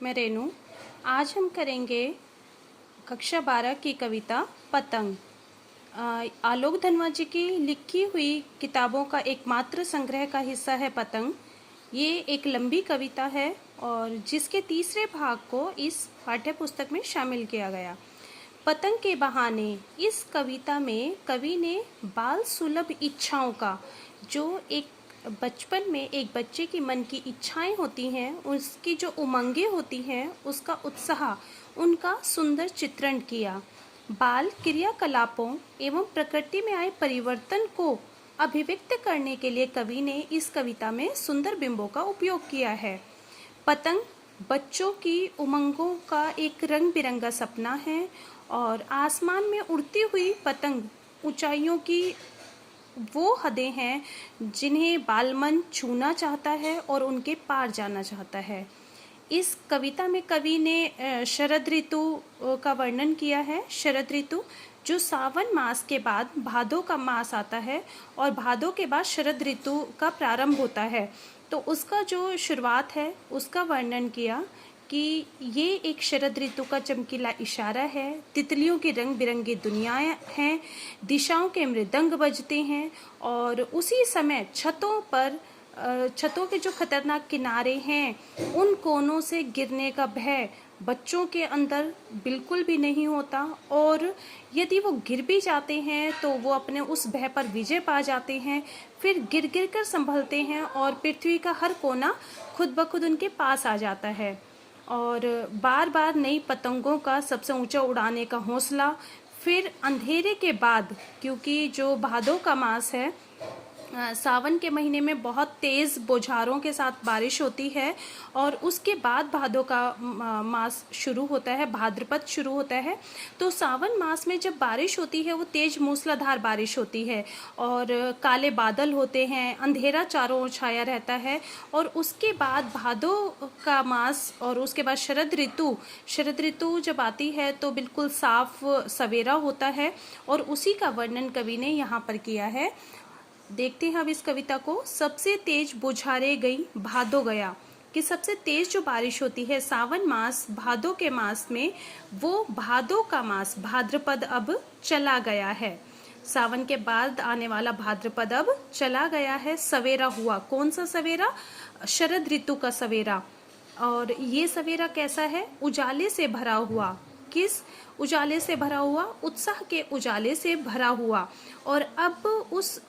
मैं रेनू। आज हम करेंगे कक्षा 12 की कविता पतंग। आलोक धनवा जी की लिखी हुई किताबों का एकमात्र संग्रह का हिस्सा है पतंग। ये एक लंबी कविता है और जिसके तीसरे भाग को इस पाठ्य पुस्तक में शामिल किया गया। पतंग के बहाने इस कविता में कवि ने बाल सुलभ इच्छाओं का, जो एक बचपन में एक बच्चे की मन की इच्छाएं होती हैं, उसकी जो उमंगें होती हैं, उसका उत्साह, उनका सुंदर चित्रण किया। बाल क्रियाकलापों एवं प्रकृति में आए परिवर्तन को अभिव्यक्त करने के लिए कवि ने इस कविता में सुंदर बिंबों का उपयोग किया है। पतंग बच्चों की उमंगों का एक रंग बिरंगा सपना है और आसमान में उड़ती हुई पतंग ऊंचाइयों की वो हदें हैं जिन्हें बालमन छूना चाहता है और उनके पार जाना चाहता है। इस कविता में कवि ने शरद ऋतु का वर्णन किया है। शरद ऋतु जो सावन मास के बाद भादो का मास आता है और भादो के बाद शरद ऋतु का प्रारंभ होता है, तो उसका जो शुरुआत है उसका वर्णन किया कि ये एक शरद ऋतु का चमकीला इशारा है। तितलियों की रंग बिरंगी दुनियाएं हैं, दिशाओं के मृदंग बजते हैं और उसी समय छतों के जो खतरनाक किनारे हैं, उन कोनों से गिरने का भय बच्चों के अंदर बिल्कुल भी नहीं होता और यदि वो गिर भी जाते हैं तो वो अपने उस भय पर विजय पा जाते हैं। फिर गिर गिर कर संभलते हैं और पृथ्वी का हर कोना खुद ब खुद उनके पास आ जाता है। और बार बार नई पतंगों का सबसे ऊंचा उड़ाने का हौसला। फिर अंधेरे के बाद, क्योंकि जो भादों का मास है, सावन के महीने में बहुत तेज़ बौछारों के साथ बारिश होती है और उसके बाद भादों का मास शुरू होता है, भाद्रपद शुरू होता है। तो सावन मास में जब बारिश होती है वो तेज मूसलाधार बारिश होती है और काले बादल होते हैं, अंधेरा चारों ओर छाया रहता है। और उसके बाद भादों का मास और उसके बाद शरद ऋतु जब आती है तो बिल्कुल साफ सवेरा होता है और उसी का वर्णन कवि ने यहाँ पर किया है। देखते हैं अब इस कविता को। सबसे तेज बौछारें गई भादो गया, कि सबसे तेज जो बारिश होती है सावन मास भादो के मास में, वो भादो का मास भाद्रपद अब चला गया है। सावन के बाद आने वाला भाद्रपद अब चला गया है। सवेरा हुआ, कौन सा सवेरा? शरद ऋतु का सवेरा। और ये सवेरा कैसा है? उजाले से भरा हुआ। किस उजाले से भरा हुआ? उत्साह के उजाले से भरा हुआ। और अब उस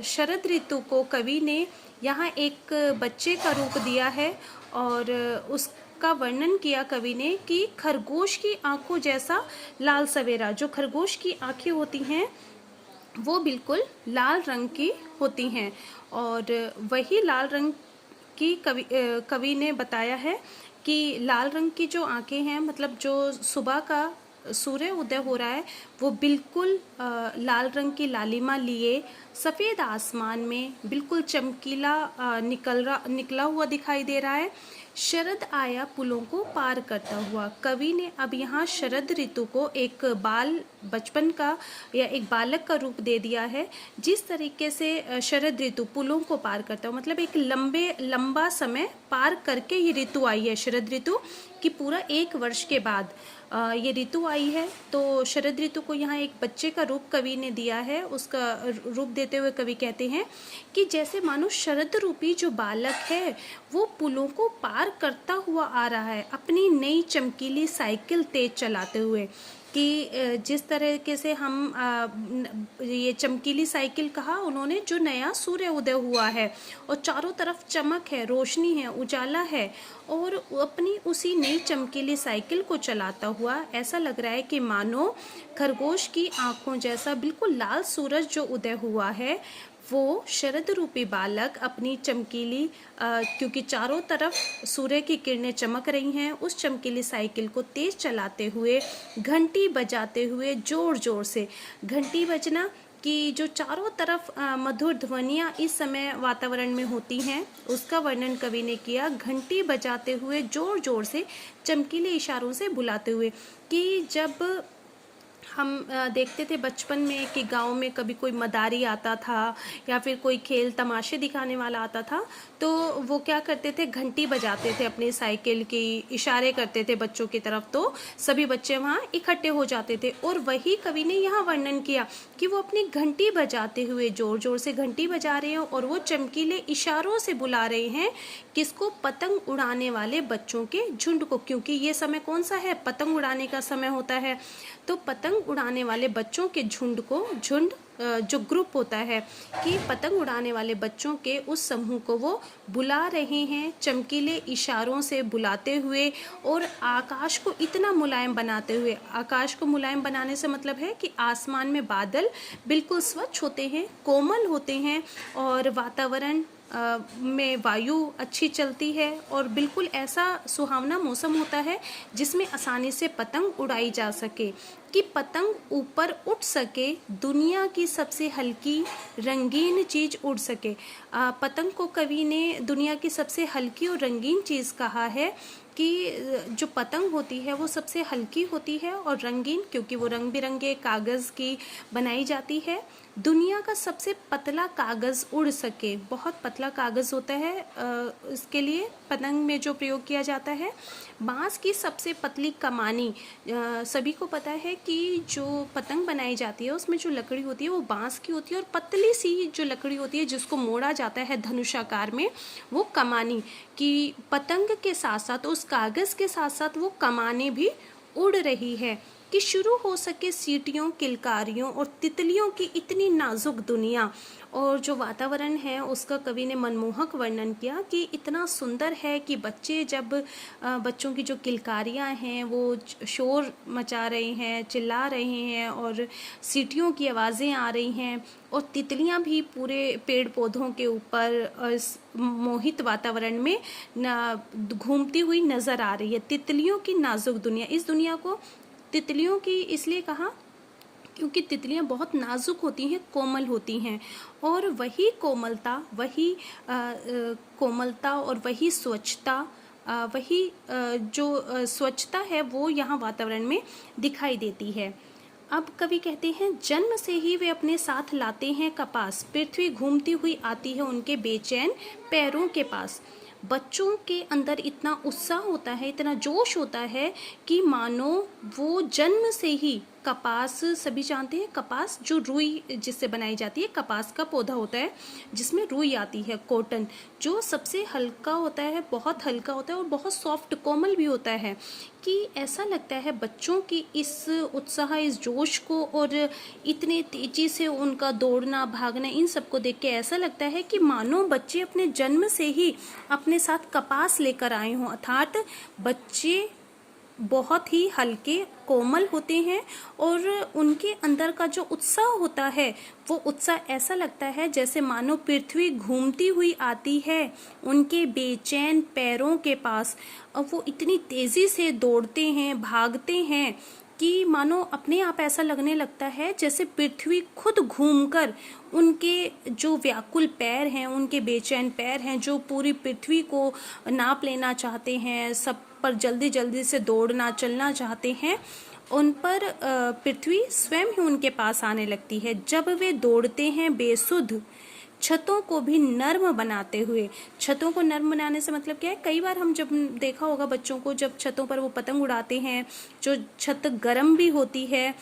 शरद ऋतु को कवि ने यहाँ एक बच्चे का रूप दिया है और उसका वर्णन किया कवि ने कि खरगोश की आंखों जैसा लाल सवेरा। जो खरगोश की आंखें होती हैं वो बिल्कुल लाल रंग की होती हैं और वही लाल रंग की कवि ने बताया है कि लाल रंग की जो आंखें हैं, मतलब जो सुबह का सूर्य उदय हो रहा है वो बिल्कुल लाल रंग की लालिमा लिए सफ़ेद आसमान में बिल्कुल चमकीला निकला हुआ दिखाई दे रहा है। शरद आया पुलों को पार करता हुआ। कवि ने अब यहाँ शरद ऋतु को एक बचपन का या एक बालक का रूप दे दिया है। जिस तरीके से शरद ऋतु पुलों को पार करता हो, मतलब एक लंबा समय पार करके ये ऋतु आई है। शरद ऋतु कि पूरा एक वर्ष के बाद ये ऋतु आई है। तो शरद ऋतु को यहाँ एक बच्चे का रूप कवि ने दिया है। उसका रूप देते हुए कवि कहते हैं कि जैसे मानो शरद रूपी जो बालक है वो पुलों को पार करता हुआ आ रहा है अपनी नई चमकीली साइकिल तेज चलाते हुए। कि जिस तरीके से हम ये चमकीली साइकिल कहा उन्होंने, जो नया सूर्य उदय हुआ है और चारों तरफ चमक है, रोशनी है, उजाला है और अपनी उसी नई चमकीली साइकिल को चलाता हुआ ऐसा लग रहा है कि मानो खरगोश की आंखों जैसा बिल्कुल लाल सूरज जो उदय हुआ है वो शरद रूपी बालक अपनी चमकीली क्योंकि चारों तरफ सूर्य की किरणें चमक रही हैं, उस चमकीली साइकिल को तेज चलाते हुए, घंटी बजाते हुए, जोर जोर से घंटी बजना कि जो चारों तरफ मधुर ध्वनियाँ इस समय वातावरण में होती हैं उसका वर्णन कवि ने किया। घंटी बजाते हुए जोर जोर से चमकीले इशारों से बुलाते हुए कि जब हम देखते थे बचपन में कि गांव में कभी कोई मदारी आता था या फिर कोई खेल तमाशे दिखाने वाला आता था, तो वो क्या करते थे, घंटी बजाते थे अपनी साइकिल की, इशारे करते थे बच्चों की तरफ, तो सभी बच्चे वहाँ इकट्ठे हो जाते थे। और वही कवि ने यहाँ वर्णन किया कि वो अपनी घंटी बजाते हुए जोर जोर से घंटी बजा रहे हैं और वो चमकीले इशारों से बुला रहे हैं किसको, पतंग उड़ाने वाले बच्चों के झुंड को, क्योंकि ये समय कौन सा है, पतंग उड़ाने का समय होता है। तो पतंग उड़ाने वाले बच्चों के झुंड को, झुंड जो ग्रुप होता है, कि पतंग उड़ाने वाले बच्चों के उस समूह को वो बुला रहे हैं चमकीले इशारों से बुलाते हुए, और आकाश को इतना मुलायम बनाते हुए। आकाश को मुलायम बनाने से मतलब है कि आसमान में बादल बिल्कुल स्वच्छ होते हैं, कोमल होते हैं, और वातावरण में वायु अच्छी चलती है, और बिल्कुल ऐसा सुहावना मौसम होता है जिसमें आसानी से पतंग उड़ाई जा सके, कि पतंग ऊपर उठ सके, दुनिया की सबसे हल्की रंगीन चीज़ उड़ सके। पतंग को कवि ने दुनिया की सबसे हल्की और रंगीन चीज़ कहा है, कि जो पतंग होती है वो सबसे हल्की होती है और रंगीन, क्योंकि वो रंग बिरंगे कागज़ की बनाई जाती है। दुनिया का सबसे पतला कागज़ उड़ सके, बहुत पतला कागज़ होता है इसके लिए पतंग में जो प्रयोग किया जाता है। बांस की सबसे पतली कमानी, सभी को पता है कि जो पतंग बनाई जाती है उसमें जो लकड़ी होती है वो बांस की होती है, और पतली सी जो लकड़ी होती है जिसको मोड़ा जाता है धनुषाकार में, वो कमानी। कि पतंग के साथ साथ, उस कागज़ के साथ साथ वो कमाने भी उड़ रही है, कि शुरू हो सके सीटियों, किलकारियों और तितलियों की इतनी नाजुक दुनिया। और जो वातावरण है उसका कवि ने मनमोहक वर्णन किया, कि इतना सुंदर है कि बच्चे जब बच्चों की जो किलकारियाँ हैं वो शोर मचा रहे हैं, चिल्ला रहे हैं, और सीटियों की आवाज़ें आ रही हैं, और तितलियाँ भी पूरे पेड़ पौधों के ऊपर इस मोहित वातावरण में घूमती हुई नज़र आ रही है। तितलियों की नाजुक दुनिया, इस दुनिया को तितलियों की इसलिए कहा क्योंकि तितलियां बहुत नाजुक होती हैं, कोमल होती हैं, और वही कोमलता, वही कोमलता और वही स्वच्छता, वही जो स्वच्छता है वो यहाँ वातावरण में दिखाई देती है। अब कवि कहते हैं, जन्म से ही वे अपने साथ लाते हैं कपास, पृथ्वी घूमती हुई आती है उनके बेचैन पैरों के पास। बच्चों के अंदर इतना उत्साह होता है, इतना जोश होता है, कि मानो वो जन्म से ही कपास, सभी जानते हैं कपास जो रुई जिससे बनाई जाती है, कपास का पौधा होता है जिसमें रुई आती है, कॉटन, जो सबसे हल्का होता है, बहुत हल्का होता है और बहुत सॉफ्ट कोमल भी होता है। कि ऐसा लगता है बच्चों की इस उत्साह, इस जोश को, और इतने तेजी से उनका दौड़ना भागना, इन सबको देख के ऐसा लगता है कि मानो बच्चे अपने जन्म से ही अपने साथ कपास लेकर आए हों। अर्थात बच्चे बहुत ही हल्के कोमल होते हैं, और उनके अंदर का जो उत्साह होता है वो उत्साह ऐसा लगता है जैसे मानो पृथ्वी घूमती हुई आती है उनके बेचैन पैरों के पास, और वो इतनी तेज़ी से दौड़ते हैं, भागते हैं, कि मानो अपने आप ऐसा लगने लगता है जैसे पृथ्वी खुद घूमकर उनके जो व्याकुल पैर हैं, उनके बेचैन पैर हैं, जो पूरी पृथ्वी को नाप लेना चाहते हैं, सब पर जल्दी जल्दी से दौड़ना चलना चाहते हैं, उन पर पृथ्वी स्वयं ही उनके पास आने लगती है। जब वे दौड़ते हैं बेसुध, छतों को भी नर्म बनाते हुए। छतों को नर्म बनाने से मतलब क्या है, कई बार हम जब देखा होगा बच्चों को, जब छतों पर वो पतंग उड़ाते हैं, जो छत गर्म भी होती है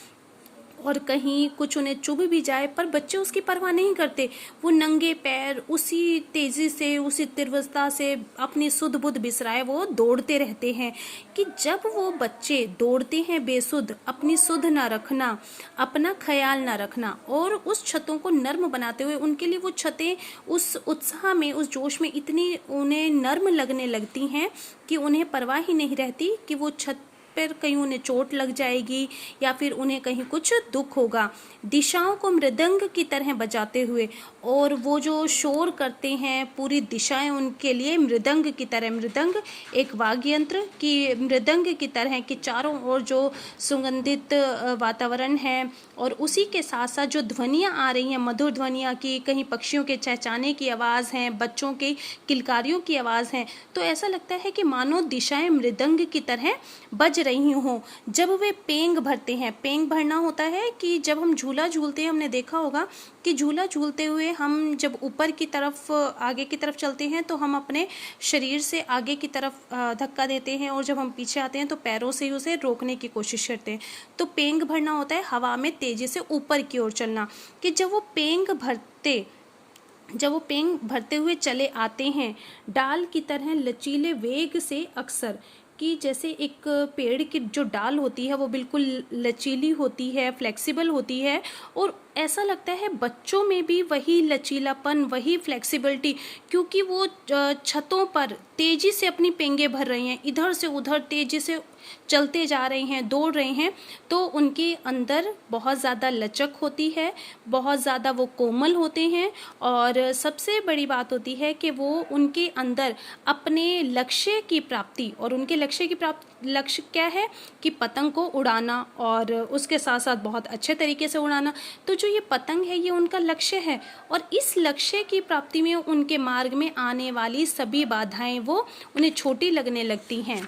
और कहीं कुछ उन्हें चुभ भी जाए, पर बच्चे उसकी परवाह नहीं करते, वो नंगे पैर उसी तेजी से, उसी तीव्रता से अपनी सुध बुध बिसराए वो दौड़ते रहते हैं। कि जब वो बच्चे दौड़ते हैं बेसुध, अपनी सुध ना रखना, अपना ख्याल ना रखना, और उस छतों को नर्म बनाते हुए, उनके लिए वो छतें उस उत्साह में, उस जोश में इतनी उन्हें नर्म लगने लगती हैं कि उन्हें परवाह ही नहीं रहती कि वो छत पर कहीं उन्हें चोट लग जाएगी या फिर उन्हें कहीं कुछ दुख होगा। दिशाओं को मृदंग की तरह बजाते हुए, और वो जो शोर करते हैं, पूरी दिशाएं उनके लिए मृदंग की तरह, मृदंग एक वाद्य यंत्र की मृदंग की तरह, कि चारों ओर जो सुगंधित वातावरण है, और उसी के साथ साथ जो ध्वनियाँ आ रही हैं, मधुर ध्वनियाँ, की कहीं पक्षियों के चहचहाने की आवाज़ है, बच्चों के किलकारियों की आवाज़ है, तो ऐसा लगता है कि मानो दिशाएं मृदंग की तरह बज रही हों, जब वे पेंग भरते हैं। पेंग भरना होता है कि जब हम झूला झूलते हैं, हमने देखा होगा कि झूला झूलते हुए हम जब ऊपर की तरफ आगे की तरफ चलते हैं तो हम अपने शरीर से आगे की तरफ धक्का देते हैं, और जब हम पीछे आते हैं तो पैरों से ही उसे रोकने की कोशिश करते हैं। तो पेंग भरना होता है हवा में तेजी से ऊपर की ओर चलना। कि जब वो पेंग भरते हुए चले आते हैं डाल की तरह लचीले वेग से, अक्सर कि जैसे एक पेड़ की जो डाल होती है वो बिल्कुल लचीली होती है, फ्लेक्सिबल होती है, और ऐसा लगता है बच्चों में भी वही लचीलापन, वही फ्लेक्सिबिलिटी, क्योंकि वो छतों पर तेजी से अपनी पेंगे भर रही हैं, इधर से उधर तेजी से चलते जा रहे हैं, दौड़ रहे हैं। तो उनके अंदर बहुत ज़्यादा लचक होती है, बहुत ज़्यादा वो कोमल होते हैं, और सबसे बड़ी बात होती है कि वो उनके अंदर अपने लक्ष्य की प्राप्ति, और उनके लक्ष्य क्या है कि पतंग को उड़ाना, और उसके साथ साथ बहुत अच्छे तरीके से उड़ाना। तो जो ये पतंग है ये उनका लक्ष्य है, और इस लक्ष्य की प्राप्ति में उनके मार्ग में आने वाली सभी बाधाएं वो उन्हें छोटी लगने लगती हैं।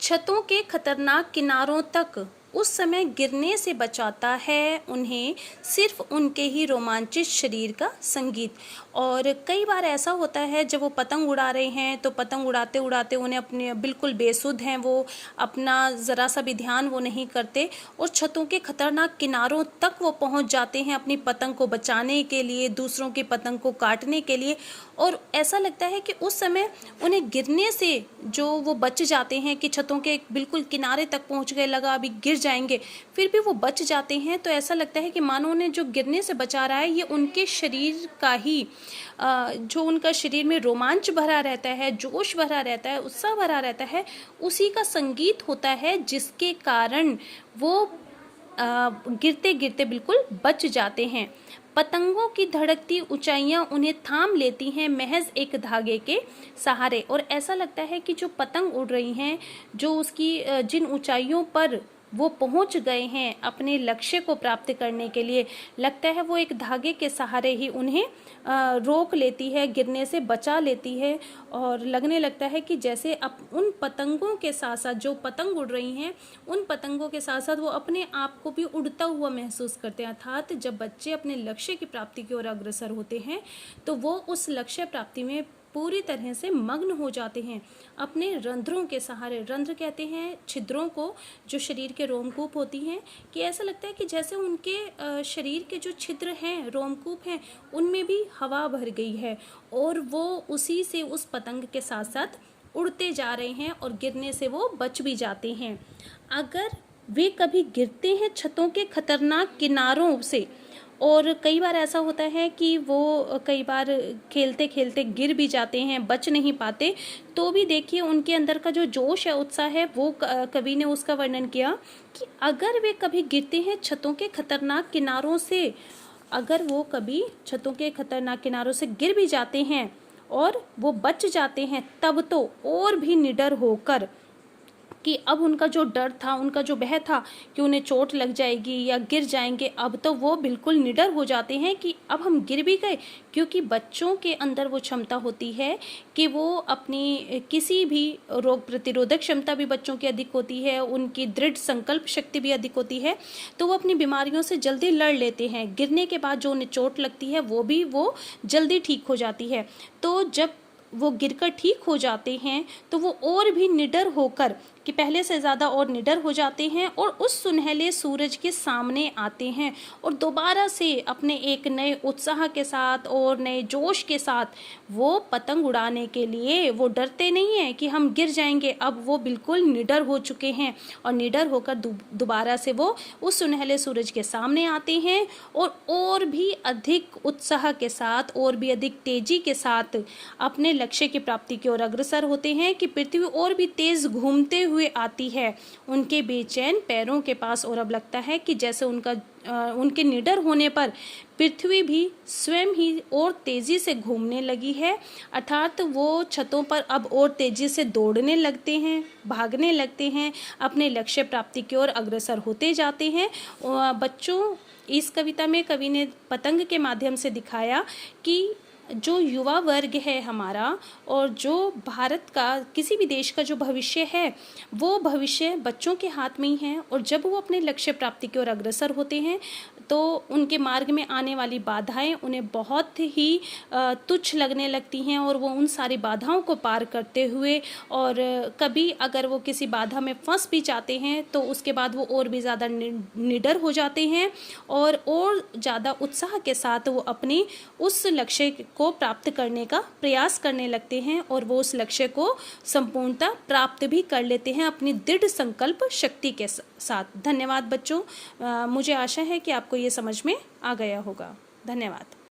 छतों के खतरनाक किनारों तक उस समय गिरने से बचाता है उन्हें सिर्फ उनके ही रोमांचित शरीर का संगीत। और कई बार ऐसा होता है जब वो पतंग उड़ा रहे हैं तो पतंग उड़ाते उड़ाते उन्हें अपने बिल्कुल बेसुध हैं, वो अपना ज़रा सा भी ध्यान वो नहीं करते, और छतों के खतरनाक किनारों तक वो पहुंच जाते हैं अपनी पतंग को बचाने के लिए, दूसरों की पतंग को काटने के लिए। और ऐसा लगता है कि उस समय उन्हें गिरने से जो वो बच जाते हैं, कि छतों के बिल्कुल किनारे तक पहुंच गए, लगा अभी गिर जाएंगे, फिर भी वो बच जाते हैं। तो ऐसा लगता है कि मानो उन्हें जो गिरने से बचा रहा है ये उनके शरीर का ही जो उनका शरीर में रोमांच भरा रहता है, जोश भरा रहता है, उत्साह भरा रहता है, उसी का संगीत होता है, जिसके कारण वो गिरते गिरते बिल्कुल बच जाते हैं। पतंगों की धड़कती ऊंचाइयां उन्हें थाम लेती हैं महज एक धागे के सहारे। और ऐसा लगता है कि जो पतंग उड़ रही हैं, जो उसकी जिन ऊंचाइयों पर वो पहुंच गए हैं अपने लक्ष्य को प्राप्त करने के लिए, लगता है वो एक धागे के सहारे ही उन्हें रोक लेती है, गिरने से बचा लेती है। और लगने लगता है कि जैसे उन पतंगों के साथ साथ जो पतंग उड़ रही हैं, उन पतंगों के साथ साथ वो अपने आप को भी उड़ता हुआ महसूस करते हैं। अर्थात जब बच्चे अपने लक्ष्य की प्राप्ति की ओर अग्रसर होते हैं तो वो उस लक्ष्य प्राप्ति में पूरी तरह से मग्न हो जाते हैं अपने रंध्रों के सहारे। रंध्र कहते हैं छिद्रों को, जो शरीर के रोमकूप होती हैं, कि ऐसा लगता है कि जैसे उनके शरीर के जो छिद्र हैं, रोमकूप हैं, उनमें भी हवा भर गई है, और वो उसी से उस पतंग के साथ साथ उड़ते जा रहे हैं, और गिरने से वो बच भी जाते हैं। अगर वे कभी गिरते हैं छतों के खतरनाक किनारों से, और कई बार ऐसा होता है कि वो कई बार खेलते खेलते गिर भी जाते हैं, बच नहीं पाते, तो भी देखिए उनके अंदर का जो जोश है, उत्साह है, वो कवि ने उसका वर्णन किया कि अगर वे कभी गिरते हैं छतों के खतरनाक किनारों से, अगर वो कभी छतों के खतरनाक किनारों से गिर भी जाते हैं और वो बच जाते हैं, तब तो और भी निडर होकर कि अब उनका जो डर था, उनका जो भय था कि उन्हें चोट लग जाएगी या गिर जाएंगे, अब तो वो बिल्कुल निडर हो जाते हैं कि अब हम गिर भी गए। क्योंकि बच्चों के अंदर वो क्षमता होती है कि वो अपनी किसी भी रोग प्रतिरोधक क्षमता भी बच्चों की अधिक होती है, उनकी दृढ़ संकल्प शक्ति भी अधिक होती है, तो वो अपनी बीमारियों से जल्दी लड़ लेते हैं। गिरने के बाद जो उन्हें चोट लगती है वो जल्दी ठीक हो जाती है। तो जब वो गिरकर ठीक हो जाते हैं तो वो और भी निडर होकर, कि पहले से ज़्यादा और निडर हो जाते हैं, और उस सुनहले सूरज के सामने आते हैं, और दोबारा से अपने एक नए उत्साह के साथ और नए जोश के साथ वो पतंग उड़ाने के लिए, वो डरते नहीं हैं कि हम गिर जाएंगे, अब वो बिल्कुल निडर हो चुके हैं, और निडर होकर दोबारा से वो उस सुनहले सूरज के सामने आते हैं, और भी अधिक उत्साह के साथ, और भी अधिक तेजी के साथ अपने लक्ष्य की प्राप्ति की ओर अग्रसर होते हैं कि पृथ्वी और भी तेज घूमते हुए आती है उनके बेचैन पैरों के पास। और अब लगता है कि जैसे उनके निडर होने पर पृथ्वी भी स्वयं ही और तेजी से घूमने लगी है, अर्थात वो छतों पर अब और तेजी से दौड़ने लगते हैं, भागने लगते हैं, अपने लक्ष्य प्राप्ति की ओर अग्रसर होते जाते हैं। बच्चों, इस कविता में कवि ने पतंग के माध्यम से दिखाया कि जो युवा वर्ग है हमारा, और जो भारत का, किसी भी देश का जो भविष्य है, वो भविष्य बच्चों के हाथ में ही है। और जब वो अपने लक्ष्य प्राप्ति की ओर अग्रसर होते हैं तो उनके मार्ग में आने वाली बाधाएं उन्हें बहुत ही तुच्छ लगने लगती हैं, और वो उन सारी बाधाओं को पार करते हुए, और कभी अगर वो किसी बाधा में फंस भी जाते हैं तो उसके बाद वो और भी ज़्यादा निडर हो जाते हैं, और ज़्यादा उत्साह के साथ वो अपनी उस लक्ष्य को प्राप्त करने का प्रयास करने लगते हैं, और वो उस लक्ष्य को संपूर्णतः प्राप्त भी कर लेते हैं अपनी दृढ़ संकल्प शक्ति के साथ। धन्यवाद बच्चों, मुझे आशा है कि आपको ये समझ में आ गया होगा। धन्यवाद।